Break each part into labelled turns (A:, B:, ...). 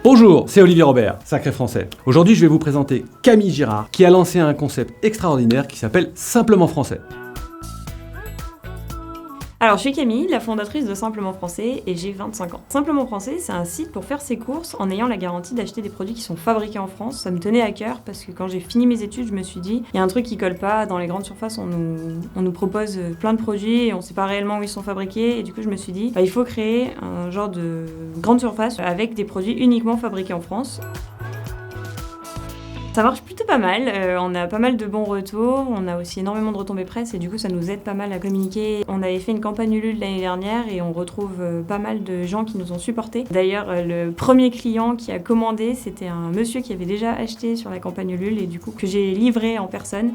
A: Bonjour, c'est Olivier Robert, sacré français. Aujourd'hui, je vais vous présenter Camille Girard, qui a lancé un concept extraordinaire qui s'appelle Simplement Français.
B: Alors, je suis Camille, la fondatrice de Simplement Français et j'ai 25 ans. Simplement Français, c'est un site pour faire ses courses en ayant la garantie d'acheter des produits qui sont fabriqués en France. Ça me tenait à cœur parce que quand j'ai fini mes études, je me suis dit, il y a un truc qui colle pas. Dans les grandes surfaces, on nous propose plein de produits et on sait pas réellement où ils sont fabriqués. Et du coup, je me suis dit, il faut créer un genre de grande surface avec des produits uniquement fabriqués en France. Ça marche plutôt pas mal, on a pas mal de bons retours, on a aussi énormément de retombées presse et du coup ça nous aide pas mal à communiquer. On avait fait une campagne Ulule l'année dernière et on retrouve pas mal de gens qui nous ont supportés. D'ailleurs le premier client qui a commandé, c'était un monsieur qui avait déjà acheté sur la campagne Ulule et du coup que j'ai livré en personne.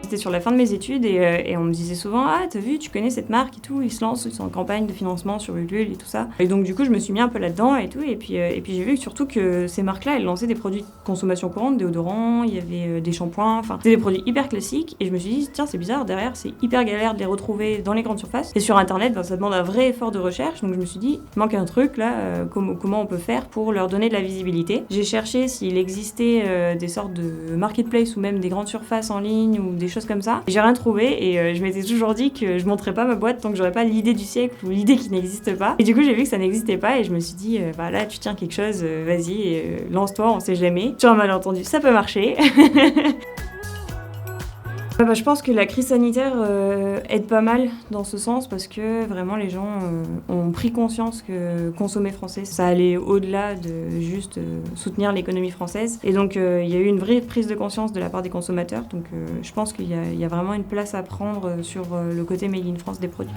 B: C'était sur la fin de mes études et on me disait souvent « Ah, t'as vu, tu connais cette marque et tout, ils se lancent en campagne de financement sur Ulule et tout ça. » Et donc du coup, je me suis mis un peu là-dedans et tout. Et puis j'ai vu surtout que ces marques-là, elles lançaient des produits de consommation courante, déodorants, il y avait des shampoings, enfin, c'était des produits hyper classiques. Et je me suis dit « Tiens, c'est bizarre, derrière, c'est hyper galère de les retrouver dans les grandes surfaces. » Et sur Internet, ça demande un vrai effort de recherche. Donc je me suis dit « Il manque un truc là, comment on peut faire pour leur donner de la visibilité ?» J'ai cherché s'il existait des sortes de marketplace ou même des grandes surfaces en ligne ou des choses comme ça. J'ai rien trouvé et je m'étais toujours dit que je montrerais pas ma boîte tant que j'aurais pas l'idée du siècle ou l'idée qui n'existe pas. Et du coup, j'ai vu que ça n'existait pas et je me suis dit, là, tu tiens quelque chose, vas-y, lance-toi, on sait jamais. Sur un malentendu, ça peut marcher. Je pense que la crise sanitaire aide pas mal dans ce sens parce que vraiment les gens ont pris conscience que consommer français, ça allait au-delà de juste soutenir l'économie française. Et donc il y a eu une vraie prise de conscience de la part des consommateurs. Donc je pense qu'il y a vraiment une place à prendre sur le côté Made in France des produits.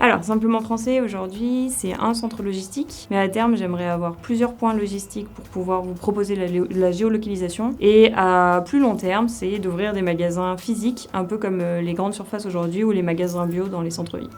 B: Alors, Simplement Français, aujourd'hui, c'est un centre logistique, mais à terme, j'aimerais avoir plusieurs points logistiques pour pouvoir vous proposer la géolocalisation. Et à plus long terme, c'est d'ouvrir des magasins physiques, un peu comme les grandes surfaces aujourd'hui ou les magasins bio dans les centres-villes.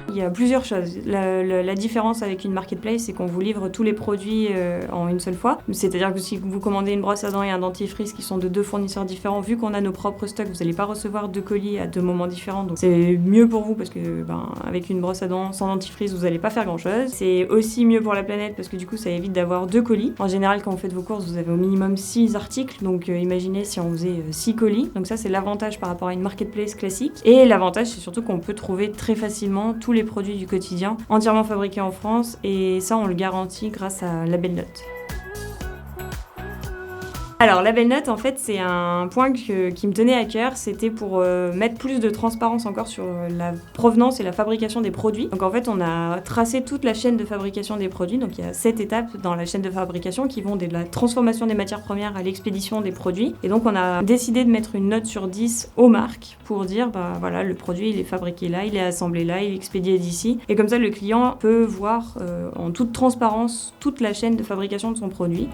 B: Il y a plusieurs choses. La différence avec une marketplace, c'est qu'on vous livre tous les produits en une seule fois. C'est-à-dire que si vous commandez une brosse à dents et un dentifrice qui sont de deux fournisseurs différents, vu qu'on a nos propres stocks, vous n'allez pas recevoir deux colis à deux moments différents. Donc c'est mieux pour vous parce que avec une brosse à dents sans dentifrice, vous n'allez pas faire grand-chose. C'est aussi mieux pour la planète parce que du coup, ça évite d'avoir deux colis. En général, quand vous faites vos courses, vous avez au minimum 6 articles. Donc imaginez si on faisait 6 colis. Donc ça, c'est l'avantage par rapport à une marketplace classique. Et l'avantage, c'est surtout qu'on peut trouver très facilement tous les produits du quotidien, entièrement fabriqués en France, et ça on le garantit grâce à Label Note. Alors, Label Note, en fait, c'est un point qui me tenait à cœur. C'était pour mettre plus de transparence encore sur la provenance et la fabrication des produits. Donc, en fait, on a tracé toute la chaîne de fabrication des produits. Donc, il y a 7 étapes dans la chaîne de fabrication qui vont de la transformation des matières premières à l'expédition des produits. Et donc, on a décidé de mettre une note sur 10 aux marques pour dire, voilà, le produit, il est fabriqué là, il est assemblé là, il est expédié d'ici. Et comme ça, le client peut voir en toute transparence toute la chaîne de fabrication de son produit.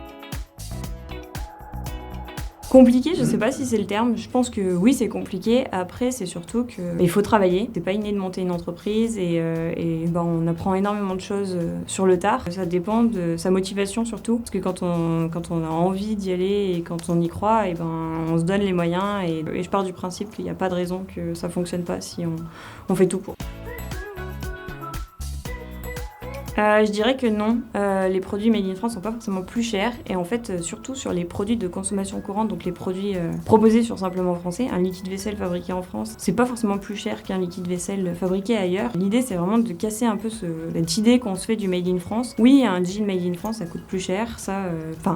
B: Compliqué, je sais pas si c'est le terme. Je pense que oui, c'est compliqué. Après, c'est surtout qu'il faut travailler. C'est pas inné de monter une entreprise et on apprend énormément de choses sur le tard. Ça dépend de sa motivation surtout. Parce que quand on a envie d'y aller et quand on y croit, on se donne les moyens. Et je pars du principe qu'il n'y a pas de raison que ça fonctionne pas si on fait tout pour. Je dirais que non, les produits Made in France sont pas forcément plus chers et en fait surtout sur les produits de consommation courante, donc les produits proposés sur Simplement Français, un liquide vaisselle fabriqué en France, c'est pas forcément plus cher qu'un liquide vaisselle fabriqué ailleurs. L'idée c'est vraiment de casser un peu cette idée qu'on se fait du Made in France. Oui, un jean Made in France ça coûte plus cher,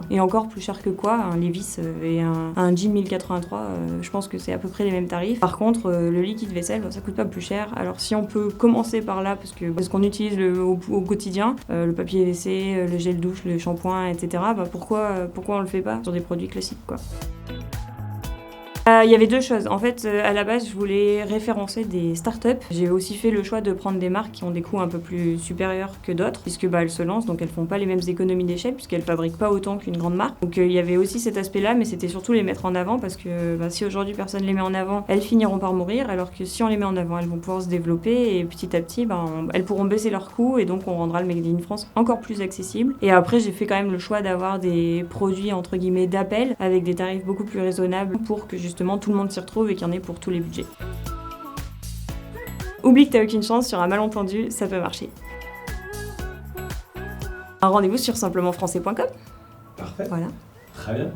B: et encore plus cher que quoi, un Levi's et un jean 1083, je pense que c'est à peu près les mêmes tarifs. Par contre le liquide vaisselle ça coûte pas plus cher, alors si on peut commencer par là parce qu'on utilise au quotidien, le papier WC, le gel douche, le shampoing, etc. Pourquoi on le fait pas sur des produits classiques, quoi. Il y avait deux choses. En fait, à la base, je voulais référencer des startups. J'ai aussi fait le choix de prendre des marques qui ont des coûts un peu plus supérieurs que d'autres, puisque elles se lancent, donc elles font pas les mêmes économies d'échelle, puisqu'elles fabriquent pas autant qu'une grande marque. Donc il y avait aussi cet aspect-là, mais c'était surtout les mettre en avant, parce que si aujourd'hui personne les met en avant, elles finiront par mourir, alors que si on les met en avant, elles vont pouvoir se développer, et petit à petit, elles pourront baisser leurs coûts, et donc on rendra le Made in France encore plus accessible. Et après, j'ai fait quand même le choix d'avoir des produits, entre guillemets, d'appel, avec des tarifs beaucoup plus raisonnables, pour que justement tout le monde s'y retrouve et qu'il y en ait pour tous les budgets. Oublie que t'as aucune chance, sur un malentendu, ça peut marcher. Un rendez-vous sur simplementfrançais.com.
A: Parfait.
B: Voilà.
A: Très bien.